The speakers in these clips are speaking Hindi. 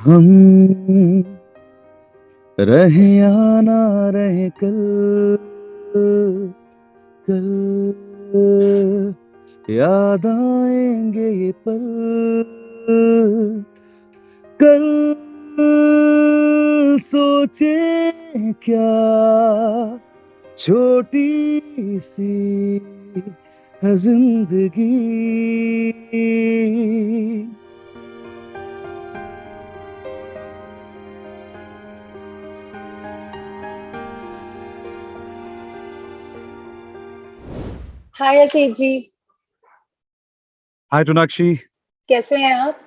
हम रहे या ना रहे कल, कल याद आएंगे ये पल, कल सोचे क्या छोटी सी है जिंदगी। हाय असीत जी। हाय सोनाक्षी। कैसे हैं आप?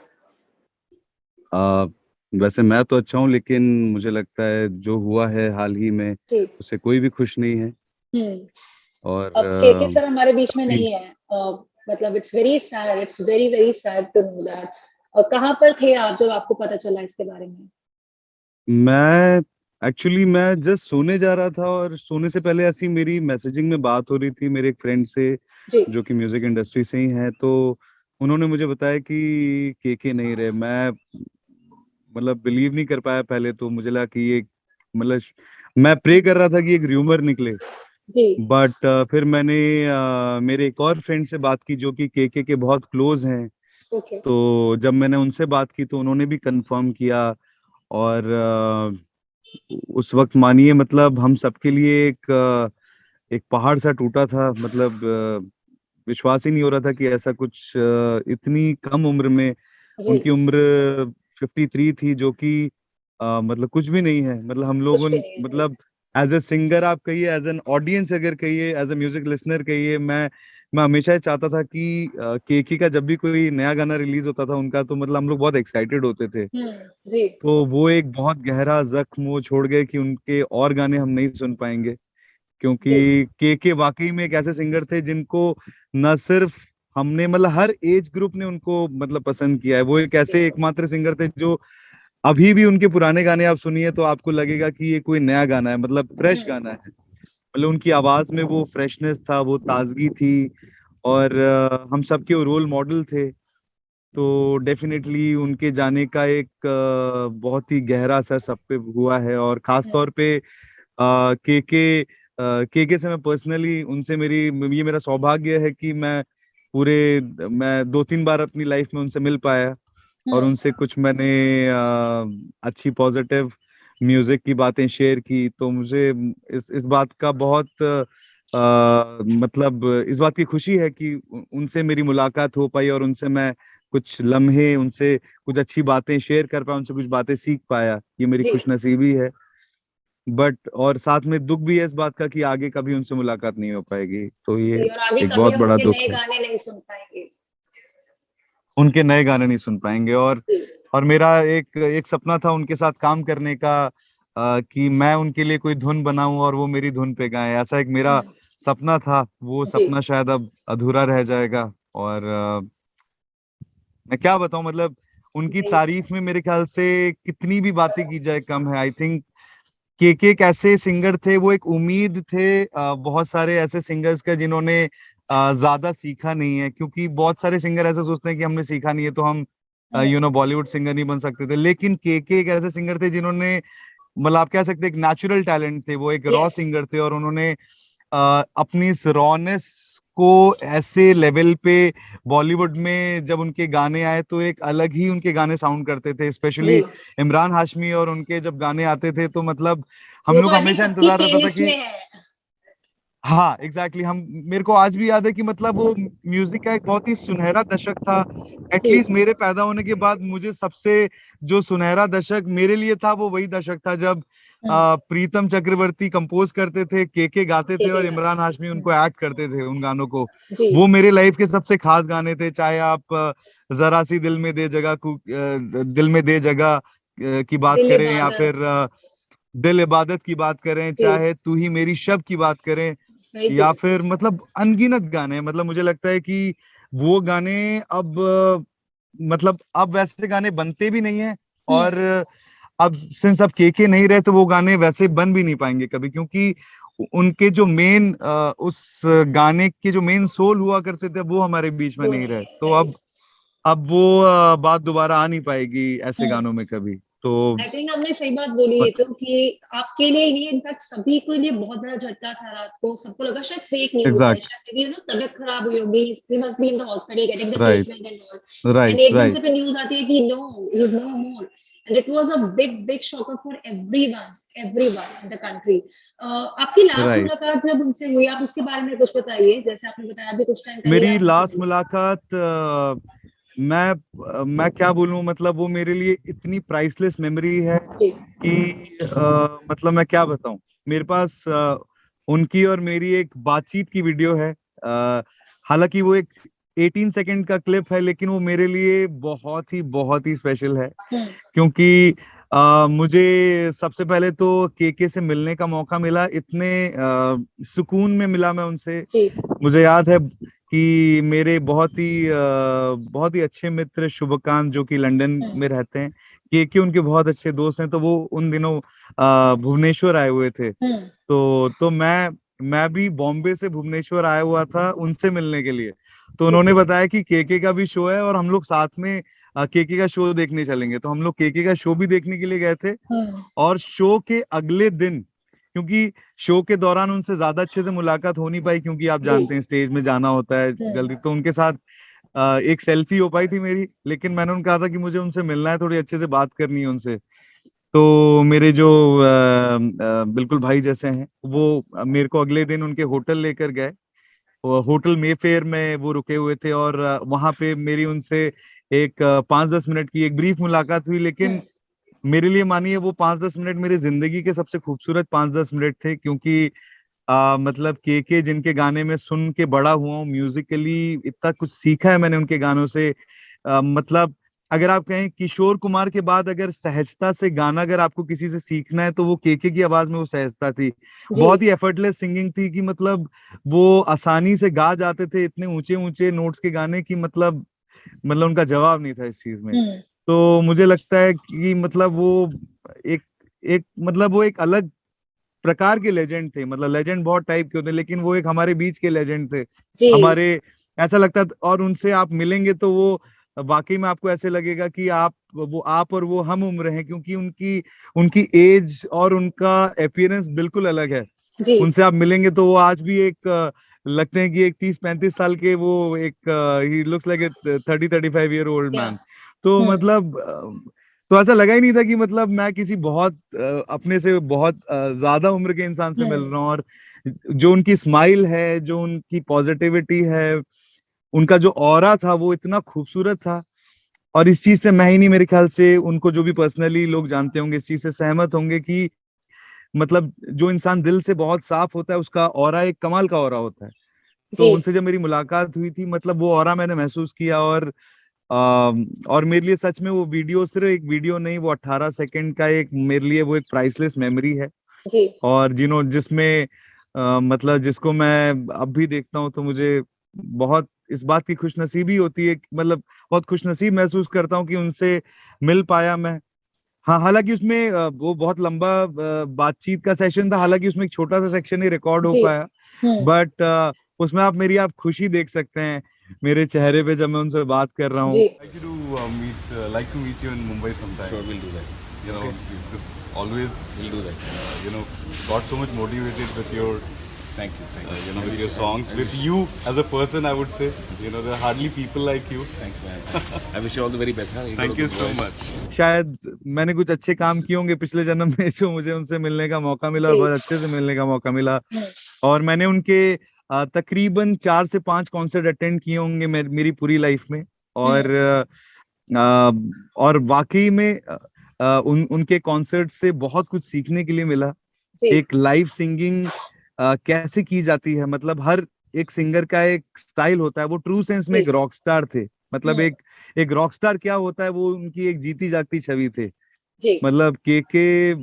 आ, वैसे मैं तो अच्छा हूँ, लेकिन मुझे लगता है जो हुआ है हाल ही में जी। उससे कोई भी खुश नहीं है। हम्म। और अब केके सर हमारे बीच में काफी नहीं है। मतलब it's very sad, it's very very sad to know that. और कहाँ पर थे आप जब आपको पता चला इसके बारे में? मैं मैं जस्ट सोने जा रहा था, और सोने से पहले ऐसी मेरी मैसेजिंग में बात हो रही थी मेरे एक फ्रेंड से जी। जो कि म्यूजिक इंडस्ट्री से ही है। तो उन्होंने मुझे बताया कि केके नहीं रहे। मैं बिलीव नहीं कर पाया पहले। तो मुझे लगा कि ये मतलब मैं प्रे कर रहा था कि एक र्यूमर निकले। जी। बट फिर मैंने मेरे एक और फ्रेंड से बात की जो कि केके के बहुत क्लोज हैं। ओके। तो जब मैंने उनसे बात की तो उन्होंने भी कंफर्म किया। और उस वक्त मानिए हम सबके लिए एक पहाड़ सा टूटा था। विश्वास ही नहीं हो रहा था कि ऐसा कुछ इतनी कम उम्र में। जी। उनकी उम्र 53 थी, जो कि कुछ भी नहीं है। हम कुछ लोगों भी नहीं है, जी। एज ए सिंगर आप कहिए, एज एन ऑडियंस अगर कहिए, एज ए म्यूजिक लिसनर कहिए, मैं हमेशा ही चाहता था कि केकी का जब भी कोई नया गाना रिलीज होता था उनका, तो हम लोग बहुत एक्साइटेड होते थे। जी। तो वो एक बहुत गहरा जख्म वो छोड़ गए कि उनके और गाने हम नहीं सुन पाएंगे। जी। क्योंकि के वाकई में एक ऐसे सिंगर थे जिनको न सिर्फ हमने हर एज ग्रुप ने उनको पसंद किया है। वो एक जी। ऐसे एकमात्र सिंगर थे जो अभी भी उनके पुराने गाने आप सुनिए तो आपको लगेगा कि ये कोई नया गाना है, फ्रेश हम्म। गाना है। उनकी आवाज में वो फ्रेशनेस था, वो ताजगी थी। और हम सबके वो रोल मॉडल थे। तो डेफिनेटली उनके जाने का एक बहुत ही गहरा असर सब पे हुआ है। और खास हम्म। तौर पे के से मैं पर्सनली उनसे मेरी ये मेरा सौभाग्य है कि मैं 2-3 बार अपनी लाइफ में उनसे मिल पाया। और हम्म। उनसे कुछ मैंने अच्छी पॉजिटिव म्यूजिक की बातें शेयर की। तो मुझे इस बात का बहुत इस बात की खुशी है कि उनसे मेरी मुलाकात हो पाई, और उनसे मैं कुछ लम्हे, उनसे कुछ अच्छी बातें शेयर कर पाया, उनसे कुछ बातें सीख पाया। ये मेरी जी। खुशनसीबी है। बट और साथ में दुख भी है इस बात का कि आगे कभी उनसे मुलाकात नहीं हो पाएगी। तो ये जी, और आगे एक कभी बहुत हम बड़ा उनके दुख नए है। गाने नहीं सुन पाएंगे। उनके नए गाने नहीं सुन पाएंगे। जी। और मेरा एक एक सपना था उनके साथ काम करने का, कि मैं उनके लिए कोई धुन बनाऊं और वो मेरी धुन पे गाएं। ऐसा एक मेरा हम्म। सपना था। वो जी। सपना शायद अब अधूरा रह जाएगा। और मैं क्या बताऊं, उनकी जी। तारीफ में मेरे ख्याल से कितनी भी बातें की जाए कम है। आई थिंक के एक ऐसे सिंगर थे, वो एक उम्मीद थे बहुत सारे ऐसे सिंगर्स का जिन्होंने ज्यादा सीखा नहीं है। क्योंकि बहुत सारे सिंगर ऐसे सोचते हैं कि हमने सीखा नहीं है तो हम हम्म। बॉलीवुड सिंगर नहीं बन सकते थे। लेकिन के एक ऐसे सिंगर थे जिन्होंने आप कह सकते हैं एक नेचुरल टैलेंट थे। वो एक रॉ यस। सिंगर थे, और उन्होंने अपनी इस रॉनेस को ऐसे लेवल पे बॉलीवुड में जब उनके गाने आए तो एक अलग ही उनके गाने साउंड करते थे। जी। स्पेशली इमरान हाशमी और उनके जब गाने आते थे तो हम वो तो लोग आई थिंक हमेशा सबकी इंतजार रहता था प्लेलिस्ट कि में है। हाँ एग्जैक्टली हम मेरे को आज भी याद है कि वो म्यूजिक का एक बहुत ही सुनहरा दशक था। जी। एटलीस्ट मेरे पैदा होने के बाद मुझे सबसे जो सुनहरा दशक मेरे लिए था वो वही दशक था जब हम्म। प्रीतम चक्रवर्ती कंपोज करते थे, के गाते थे, ठीक है और गाते इमरान थे। हाशमी उनको एक्ट करते थे उन गानों को। जी। वो मेरे लाइफ के सबसे खास गाने थे। चाहे आप जरा सी दिल में दे जगह दिल में दे जगह की बात दिल करें, या इबादत। फिर दिल इबादत की बात करें, जी। चाहे तू ही मेरी शब की बात करें, वेरी या ट्रू। फिर अनगिनत गाने। मुझे लगता है कि वो गाने अब अब वैसे गाने बनते भी नहीं है। हम्म। और अब सिंस अब के नहीं रहे तो वो गाने वैसे बन भी नहीं पाएंगे कभी। क्योंकि उनके जो मेन उस गाने के जो मेन सोल हुआ करते थे वो हमारे बीच में वो नहीं नहीं रहे। है, तो वेरी अब ट्रू। अब वो बात दोबारा आ नहीं पाएगी ऐसे गानों में कभी। तो आई थिंक आपने सही बात बोली है, मत, तो कि आपके लिए ये इनफैक्ट सभी के लिए बहुत बड़ा झटका था रात को। सबको लगा शायद फेक न्यूज है, एग्जैक्ट, शायद यू नो तबीयत खराब हुई होगी, ही must be in the hospital getting the right, treatment and all. And right, एकदम से राइट, फिर न्यूज आती है कि no, he is no more. And it was a big big shocker for everyone in the country. आपकी लास्ट राइट। मुलाकात जब उनसे हुई, आप उसके बारे में कुछ बताइए। जैसे आपने बताया अभी कुछ टाइम पहले ही मेरी आप उनसे लास्ट मिले। मुलाकात मैं क्या बोलूं, मतलब वो मेरे लिए इतनी प्राइसलेस मेमोरी है जी कि मतलब मैं क्या बताऊं। मेरे पास उनकी और मेरी एक बातचीत की वीडियो है। हालांकि वो एक 18 सेकंड का क्लिप है, लेकिन वो मेरे लिए बहुत ही स्पेशल है। हम्म क्योंकि मुझे सबसे पहले तो केके से मिलने का मौका मिला, इतने सुकून में मिला मैं उनसे। जी मुझे याद है कि मेरे बहुत ही अच्छे मित्र शुभकांत, जो कि लंदन हम्म में रहते हैं, केके उनके बहुत अच्छे दोस्त हैं, तो वो उन दिनों भुवनेश्वर आए हुए थे। हम्म तो मैं भी बॉम्बे से भुवनेश्वर आया हुआ था उनसे मिलने के लिए। तो ठीक उन्होंने है। बताया कि केके का भी शो है और हम लोग साथ में केके का शो देखने चलेंगे। तो हम लोग केके का शो भी देखने के लिए गए थे। हम्म और शो के अगले दिन, क्योंकि शो के दौरान उनसे ज्यादा अच्छे से मुलाकात हो नहीं पाई, क्योंकि आप जी जानते हैं स्टेज में जाना होता है जल्दी, तो उनके साथ एक सेल्फी हो पाई थी मेरी। लेकिन मैंने उनको कहा था कि मुझे उनसे मिलना है, थोड़ी अच्छे से बात करनी है उनसे। तो मेरे जो बिल्कुल भाई जैसे हैं, वो मेरे को अगले दिन उनके होटल लेकर गए। वो होटल मेफेयर में वो रुके हुए थे, और वहां पे मेरी उनसे एक 5-10 मिनट की एक ब्रीफ मुलाकात हुई। हम्म लेकिन मेरे लिए मानिए वो 5-10 मिनट मेरी जिंदगी के सबसे खूबसूरत 5-10 मिनट थे, क्योंकि मतलब के जिनके गाने में सुन के बड़ा हुआ हूँ, म्यूजिकली इतना कुछ सीखा है मैंने उनके गानों से। मतलब अगर आप कहें किशोर कुमार के बाद अगर सहजता से गाना अगर आपको किसी से सीखना है, तो वो के की आवाज में वो सहजता थी। जी बहुत ही एफर्टलेस सिंगिंग थी, कि मतलब वो आसानी से गा जाते थे इतने ऊंचे ऊंचे नोट्स के गाने की, मतलब उनका जवाब नहीं था इस चीज में। हम्म तो मुझे लगता है कि मतलब वो एक एक मतलब वो एक अलग प्रकार के लेजेंड थे। मतलब लेजेंड बहुत टाइप के होते हैं, लेकिन वो एक हमारे बीच के लेजेंड थे। जी हमारे ऐसा लगता था, और उनसे आप मिलेंगे तो वो वाकई में आपको ऐसे लगेगा कि आप और वो हम उम्र हैं, क्योंकि उनकी उनकी एज और उनका अपीयरेंस बिल्कुल अलग है। जी उनसे आप मिलेंगे तो वो आज भी एक लगते हैं कि एक 30-35 साल के, वो एक he looks like a 30-35 year old या मैन। तो हम्म मतलब तो ऐसा लगा ही नहीं था कि मतलब मैं किसी बहुत अपने से बहुत ज्यादा उम्र के इंसान से मिल हम्म रहा हूँ। और जो उनकी स्माइल है, जो उनकी पॉजिटिविटी है, उनका जो ऑरा था, वो इतना खूबसूरत था। और इस चीज से मैं ही नहीं, मेरे ख्याल से उनको जो भी पर्सनली लोग जानते होंगे इस चीज से सहमत होंगे कि मतलब जो इंसान दिल से बहुत साफ होता है, उसका ऑरा एक कमाल का ऑरा होता है। तो जी उनसे जब मेरी मुलाकात हुई थी, मतलब वो ऑरा मैंने महसूस किया। और मेरे लिए सच में वो वीडियो सिर्फ एक वीडियो नहीं, वो 18 सेकंड का एक मेरे लिए वो एक प्राइसलेस मेमोरी है। जी और जिसमें मतलब जिसको मैं अब भी देखता हूँ, तो मुझे बहुत इस बात की खुशनसीबी होती है, मतलब बहुत खुशनसीब महसूस करता हूँ कि उनसे मिल पाया मैं। हाँ, हालांकि उसमें वो बहुत लंबा बातचीत का सेशन था, हालांकि उसमें एक छोटा सा सेक्शन ही रिकॉर्ड हो जी पाया। हम्म बट उसमें आप खुशी देख सकते हैं मेरे चेहरे पे जब मैं उनसे बात कर रहा हूँ। जी Like to meet you in Mumbai sometime. Sure, we'll do that. You know, Okay. because always, We'll do that. got so much motivated with your, Thank you. Thank you. with your songs, with you as a person, I would say. There are hardly people like you. Thanks, man. I wish you all the very best. Huh? got Thank a you good so voice. much. शायद मैंने कुछ अच्छे काम किए होंगे पिछले जन्म में, जो मुझे उनसे मिलने का मौका मिला और जी बहुत अच्छे से मिलने का मौका मिला। हम्म और मैंने उनके तकरीबन 4 से 5 कॉन्सर्ट अटेंड किए होंगे मेरी पूरी लाइफ में। और हम्म और वाकई में उनके कॉन्सर्ट से बहुत कुछ सीखने के लिए मिला। जी एक लाइव सिंगिंग कैसे की जाती है, मतलब हर एक सिंगर का एक स्टाइल होता है। वो ट्रू सेंस में जी एक रॉक स्टार थे। मतलब हम्म एक रॉक स्टार क्या होता है, वो उनकी एक जीती जागती छवि थे। जी मतलब के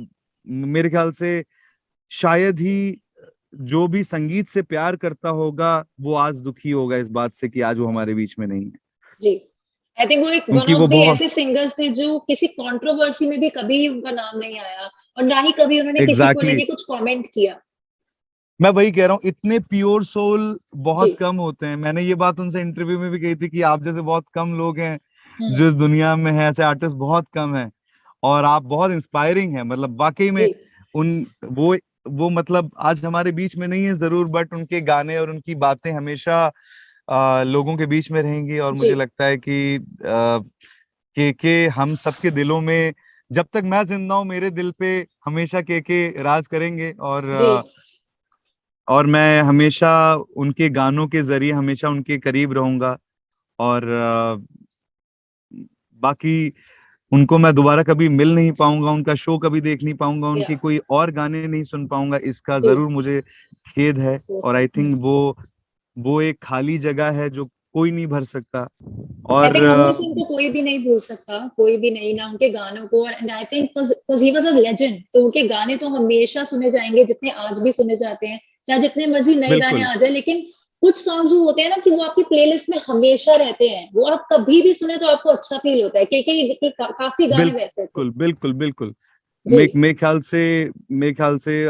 मेरे ख्याल से शायद ही जो भी संगीत से प्यार करता होगा, वो आज दुखी होगा इस बात से कि आज वो हमारे बीच में नहीं है। जी आई थिंक वो एक वन क्योंकि ऑफ वो द बहुत ऐसे सिंगर्स थे जो किसी कंट्रोवर्सी में भी कभी उनका नाम नहीं आया, और ना ही कभी उन्होंने किसी को एग्जैक्टली लेके कुछ कमेंट किया। मैं वही कह रहा हूँ, इतने प्योर सोल जी बहुत कम होते हैं। मैंने ये बात उनसे इंटरव्यू में भी कही थी कि आप जैसे बहुत कम लोग हैं जो इस दुनिया में है, ऐसे आर्टिस्ट बहुत कम है और आप बहुत इंस्पायरिंग है, मतलब वाकई में जी उन वो मतलब आज हमारे बीच में नहीं है जरूर, बट उनके गाने और उनकी बातें हमेशा लोगों के बीच में रहेंगी। और जी मुझे लगता है कि के हम सबके दिलों में, जब तक मैं जिंदा हूँ मेरे दिल पे हमेशा के राज करेंगे। जी और मैं हमेशा उनके गानों के जरिए हमेशा उनके करीब रहूंगा। और बाकी उनको मैं दोबारा कभी मिल नहीं पाऊंगा, उनका शो कभी देख नहीं पाऊंगा, या उनके कोई और गाने नहीं सुन पाऊंगा, इसका जी जरूर मुझे खेद है। सो और आई थिंक वो एक खाली जगह है जो कोई नहीं भर सकता। आई और थिंक हम में से उनको कोई भी नहीं भूल सकता, कोई भी नहीं, ना उनके गानों को। And I think he was a legend, तो उनके गाने तो हमेशा सुने जाएंगे, जितने आज भी सुने जाते हैं, चाहे जितने मर्जी नए गाने बिल्कुल आ जाए। लेकिन कुछ सॉन्ग्स वो होते हैं ना कि वो आपकी प्लेलिस्ट में हमेशा रहते हैं, वो आप कभी भी सुने तो आपको अच्छा फील होता है। काफी गाने वैसे थे। बिल्कुल बिल्कुल बिल्कुल। जी मेरे ख्याल से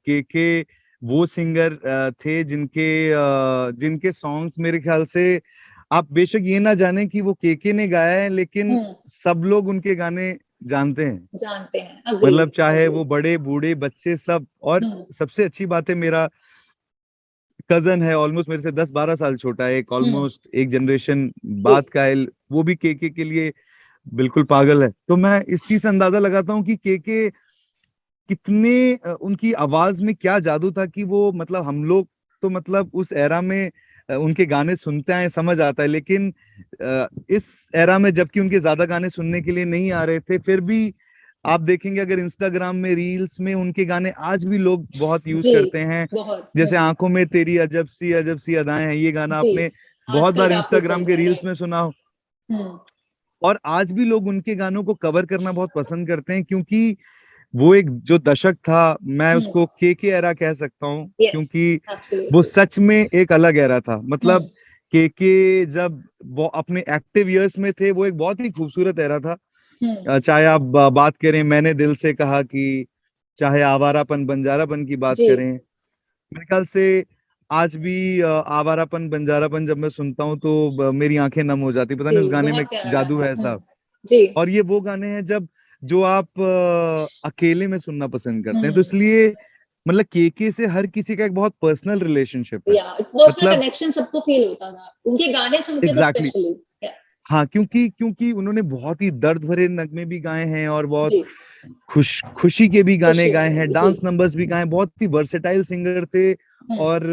के वो सिंगर थे जिनके सॉन्ग्स मेरे ख्याल से आप बेशक ये ना जाने कि वो के ने गाया है, लेकिन हम्म, सब लोग उनके गाने जानते हैं। जानते हैं। मतलब अग्रीड चाहे वो अग्रीड। बड़े बूढ़े बच्चे सब। और हम्म सबसे अच्छी बात है, मेरा कजन है, ऑलमोस्ट मेरे से 10-12 साल छोटा है, एक हम्म ऑलमोस्ट एक जनरेशन जी बाद का है, वो भी के लिए बिल्कुल पागल है। तो मैं इस चीज से अंदाजा लगाता हूँ कि के कितने उनकी आवाज में क्या जादू था कि वो मतलब हम लोग तो मतलब उस एरा में उनके गाने सुनते हैं, समझ आता है, लेकिन इस एरा में जबकि उनके ज्यादा गाने सुनने के लिए नहीं आ रहे थे, फिर भी आप देखेंगे अगर इंस्टाग्राम में रील्स में उनके गाने आज भी लोग बहुत यूज जी करते हैं। बहुत। जैसे आंखों में तेरी अजब सी अदाएं हैं, ये गाना जी आपने बहुत आजकल बार काफी इंस्टाग्राम चल के रहा है, रील्स राइट। में सुना हो। हम्म और आज भी लोग उनके गानों को कवर करना बहुत पसंद करते हैं, क्योंकि वो एक जो दशक था, मैं हम्म उसको के एरा कह सकता हूँ, यस क्योंकि वो एब्सोल्युटली। सच में एक अलग एरा था। हम्म मतलब के जब वो अपने एक्टिव इयर्स में थे, वो एक बहुत ही खूबसूरत एरा था। हम्म चाहे आप बात करें मैंने दिल से कहा की, चाहे आवारापन बंजारापन की बात जी करें, मेरे ख्याल से आज भी आवारापन बंजारापन जब मैं सुनता हूँ तो मेरी आंखें नम हो जाती, पता जी नहीं उस गाने में बहुत प्यारा जादू गाना है है। ऐसा। जी और ये वो गाने हैं जब जो आप अकेले में सुनना पसंद करते हैं, तो हम्म इसलिए मतलब के से हर किसी का एक बहुत पर्सनल रिलेशनशिप है। या पर्सनल मतलब कनेक्शन सबको फील होता था उनके गाने सुन के तो एग्जैक्टली exactly, स्पेशली। हाँ, क्योंकि क्योंकि उन्होंने बहुत ही दर्द भरे नगमे भी गाए हैं और बहुत जी खुशी के भी गाने खुशी गाए वाले हैं, भी जी। डांस नंबर्स भी गाए, बहुत ही वर्सेटाइल सिंगर थे। हम्म और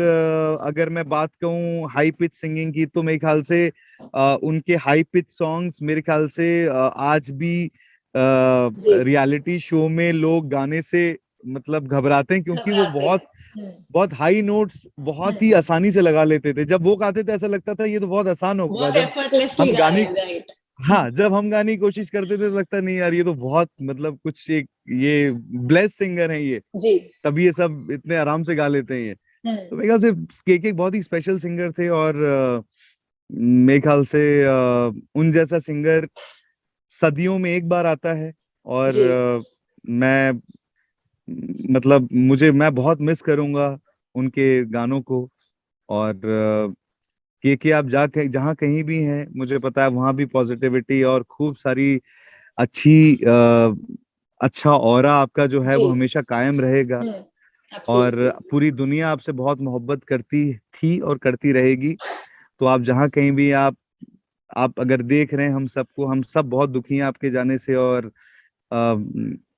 अगर मैं बात कहूँ हाई पिच सिंगिंग की, तो मेरे ख्याल से उनके हाई पिच सॉन्ग्स मेरे ख्याल से आज भी जी रियलिटी शो में लोग गाने से मतलब घबराते हैं, क्योंकि वो घबराते बहुत हैं। बहुत हाई नोट्स बहुत ही हम्म आसानी से लगा लेते थे। जब वो गाते थे ऐसा लगता था ये तो बहुत आसान होगा। बहुत जब एफर्टलेसली हम गा रहे गाने हैं, राइट। हाँ, जब हम गाने की कोशिश करते थे तो लगता नहीं यार ये तो बहुत मतलब कुछ एक ये ब्लेस सिंगर है ये, जी तभी ये सब इतने आराम से गा लेते हैं ये। तो मेरे ख्याल से के बहुत ही स्पेशल सिंगर थे। और मेरे ख्याल से उन जैसा सिंगर सदियों में एक बार आता है। और जी मैं मतलब मुझे मैं बहुत मिस करूंगा उनके गानों को। और के आप जाके जहाँ कहीं भी हैं, मुझे पता है वहां भी पॉजिटिविटी और खूब सारी अच्छी अच्छा ऑरा आपका जो है जी वो हमेशा कायम रहेगा। और एब्सोल्युटली। पूरी दुनिया आपसे बहुत मोहब्बत करती थी और करती रहेगी। तो आप जहाँ कहीं भी आप अगर देख रहे हैं हम सब बहुत दुखी हैं आपके जाने से। अ,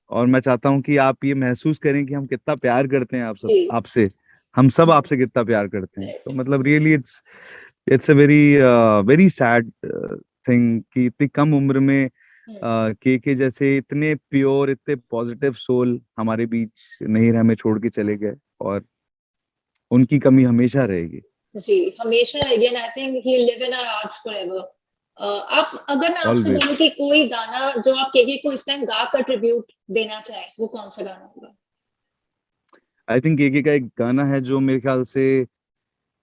और मैं चाहता हूँ कि आप ये महसूस करें कि हम कितना प्यार करते हैं जी आपसे, हम सब हम्म आपसे कितना प्यार करते हैं। तो राइट। मतलब really it's it's a very very sad thing कि इतनी कम उम्र में के जैसे इतने प्योर इतने पॉजिटिव सोल हमारे बीच नहीं रहे, हमें छोड़ के चले गए। और उनकी कमी हमेशा रहेगी। जी हमेशा रहेगी। And I think he live in our hearts forever. आप, अगर मैं आपसे ऑलवेज। बोलूं कि कोई गाना जो आप केके को इस टाइम गा कर ट्रिब्यूट देना चाहे, वो कौन सा गाना होगा? आई थिंक के का एक गाना है जो मेरे ख्याल से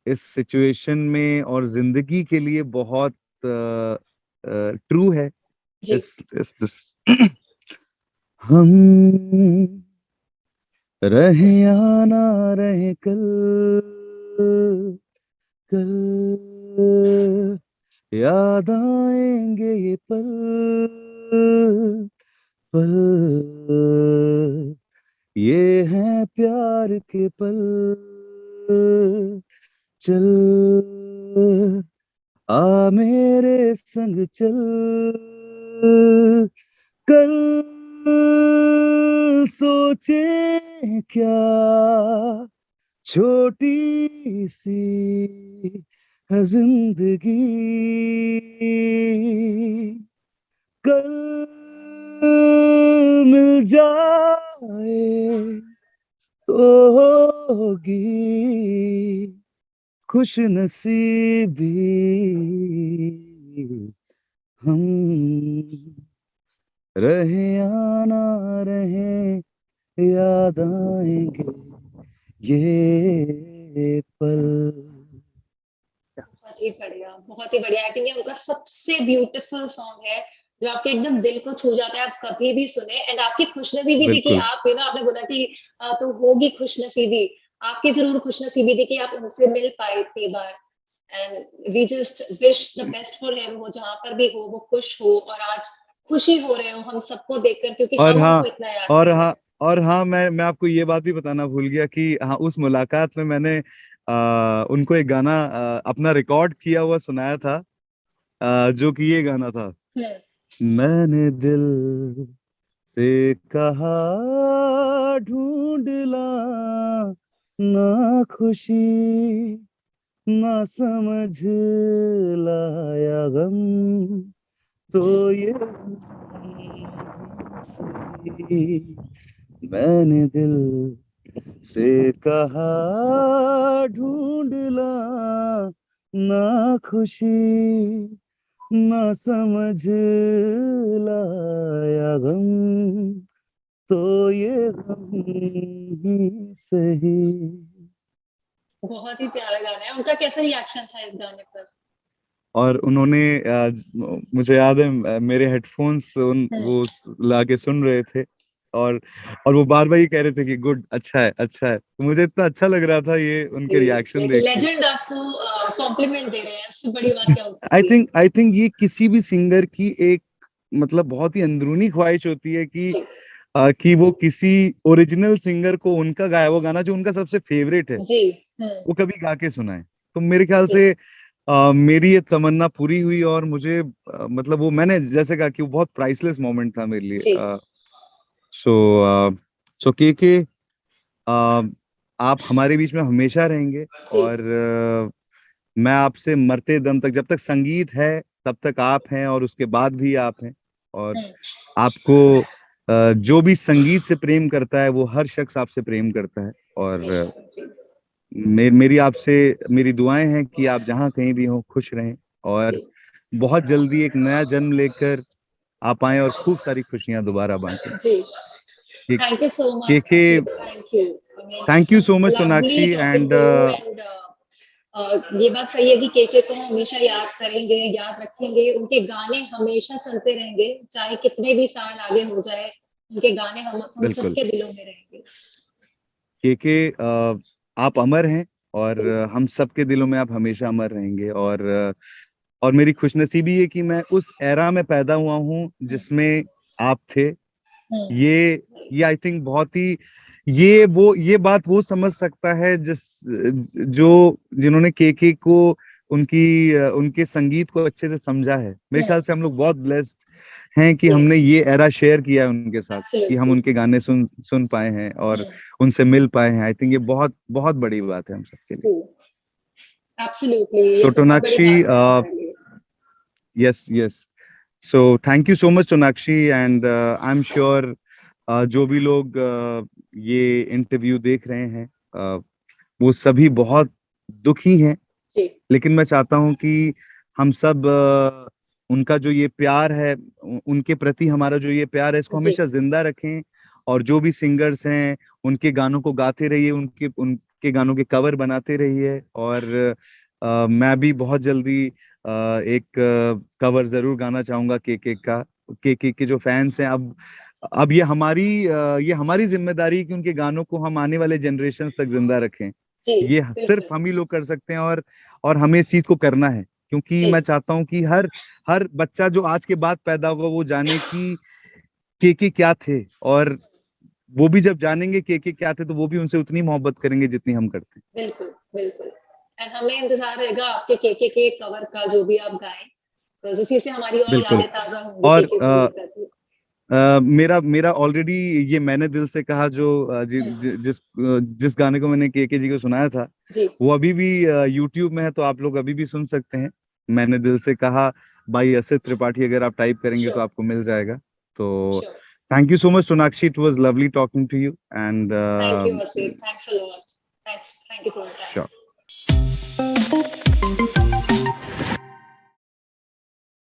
इस सिचुएशन में और जिंदगी के लिए बहुत ट्रू है। जी इस दिस हम रहे या ना रहे कल, कल याद आएंगे ये पल पल, ये हैं प्यार के पल। चल आ मेरे संग चल, कल सोचे क्या छोटी सी है जिंदगी, कल मिल जाए तो होगी खुश नसीबी, हम रहे या ना रहे याद आएंगे ये पल। बहुत ही बढ़िया। आई थिंक ये उनका सबसे ब्यूटीफुल सॉन्ग है जो आपके एकदम दिल को छू जाता है, आप कभी भी सुने। एंड आपकी खुशनसीबी थी कि बिल्कुल। आप आपने बोला कि तो होगी खुशनसीबी, आपकी जरूर खुशनसीबी थी कि आप उनसे मिल पाए इतनी बार। And we just wish the best for him, वो जहां पर भी हो वो खुश हो, और आज खुशी हो रहे हो हम सबको देखकर, क्योंकि और हम हाँ उनको इतना याद और करेंगे। हाँ और हाँ मैं आपको ये बात भी बताना भूल गया कि हाँ, उस मुलाकात में मैंने उनको एक गाना अपना रिकॉर्ड किया हुआ सुनाया था, जो कि ये गाना था। हम्म, मैंने दिल से कहा ढूंढ ला ना खुशी, ना समझ लाया गम, तो ये सही। मैंने दिल से कहा ढूंढ ला ना खुशी, ना समझ लाया गम, तो ये गम ही सही। बहुत ही प्यारा गाना है। उनका कैसा रिएक्शन था इस गाने पर? और उन्होंने मुझे याद है मेरे हेडफोन्स हम्म, वो लाके सुन रहे थे, और वो बार बार ये कह रहे थे कि गुड, अच्छा है, अच्छा है। तो मुझे इतना अच्छा लग रहा था ये उनके रिएक्शन एक देख के। लेजेंड आपको कॉम्प्लीमेंट दे रहे हैं, उससे बड़ी बात क्या हो आई सकती है? थिंक आई थिंक ये किसी भी सिंगर की एक मतलब बहुत ही अंदरूनी ख्वाहिश होती है जी, कि वो किसी ओरिजिनल सिंगर को उनका गाया हुआ गाना जो उनका सबसे फेवरेट है जी, वो कभी गा के सुनाए। तो मेरे ख्याल जी, से मेरी ये तमन्ना पूरी हुई, और मुझे मतलब वो मैंने जैसे कहा कि वो बहुत प्राइसलेस मोमेंट था मेरे लिए। जी, सो सो के आप हमारे बीच में हमेशा रहेंगे, जी, और मैं आपसे मरते दम तक, जब तक संगीत है तब तक आप हैं, और उसके बाद भी आप हैं। और हम्म, आपको जो भी संगीत से प्रेम करता है वो हर शख्स आपसे प्रेम करता है। और बेशक, जी, मेरी आपसे मेरी दुआएं हैं कि आप जहां कहीं भी हो खुश रहें, और जी, बहुत जल्दी एक नया जन्म लेकर आप आए और खूब सारी खुशियां दोबारा बांटें। जी। के थैंक यू सो मच, के thank you. I mean, it thank you was so much lovely Sonakshi talking and to you, and ये बात सही है कि केके को हम हमेशा याद करेंगे, याद रखेंगे, उनके गाने हमेशा चलते रहेंगे, चाहे कितने भी साल आगे हो जाए, उनके गाने हम बिल्कुल। सबके दिलों में रहेंगे। के आप अमर हैं, और जी, हम सबके दिलों में आप हमेशा अमर रहेंगे। और मेरी खुशनसीबी है कि मैं उस एरा में पैदा हुआ हूँ हम्म, जिसमें आप थे। हम्म, ये आई थिंक बहुत ही ये बात वो समझ सकता है जिन्होंने के को उनके संगीत को अच्छे से समझा है। मेरे ख्याल से हम लोग बहुत ब्लेस्ड हैं कि जी, हमने ये एरा शेयर किया है उनके साथ, कि हम एब्सोल्युटली, उनके गाने सुन सुन पाए हैं और हम्म, उनसे मिल पाए हैं। आई थिंक ये बहुत बहुत बड़ी बात है हम सबके लिए। जी, एब्सोल्युटली, ये तो बहुत बड़ी टोनाक्षी, बात है हमारे लिए। Yes yes, so thank you so much टोनाक्षी, एंड आई एम श्योर जो भी लोग ये इंटरव्यू देख रहे हैं वो सभी बहुत दुखी हैं। जी, लेकिन मैं चाहता हूं कि हम सब उनका जो ये प्यार है, उनके प्रति हमारा जो ये प्यार है, इसको जी, हमेशा जिंदा रखें। और जो भी सिंगर्स हैं उनके गानों को गाते रहिए, उनके उनके गानों के कवर बनाते रहिए। और मैं भी बहुत जल्दी एक कवर जरूर गाना चाहूंगा का। के जो फैंस हैं, अब ये हमारी जिम्मेदारी है कि उनके गानों को हम आने वाले जनरेशन तक जिंदा रखें। जी, ये सिर्फ बिल्कुल, हम ही लोग कर सकते हैं, और हमें इस चीज को करना है। क्योंकि जी। मैं चाहता हूँ कि हर बच्चा जो आज के बाद पैदा होगा वो जाने कि केके क्या थे, और वो भी जब जानेंगे केके क्या थे तो वो भी उनसे उतनी मोहब्बत करेंगे जितनी हम करते हैं। बिल्कुल, बिल्कुल। एंड हमें इंतज़ार रहेगा आपके केके के कवर का जो भी आप गाएँ, बिकॉज़ उसी से हमारी और बिल्कुल। यादें ताज़ा होंगी और केके को लेकर के। मेरा मेरा ऑलरेडी ये मैंने दिल से कहा जो जिस गाने को मैंने केके जी को सुनाया था, जी, वो अभी भी यूट्यूब में है, तो आप लोग अभी भी सुन सकते हैं। मैंने दिल से कहा बाई असित त्रिपाठी, अगर आप टाइप करेंगे तो श्योर, आपको मिल जाएगा। तो sure. Thank you so much Sonakshi, it was lovely talking to you and thank you Asit, thanks a lot. Thank you for your time. Sure.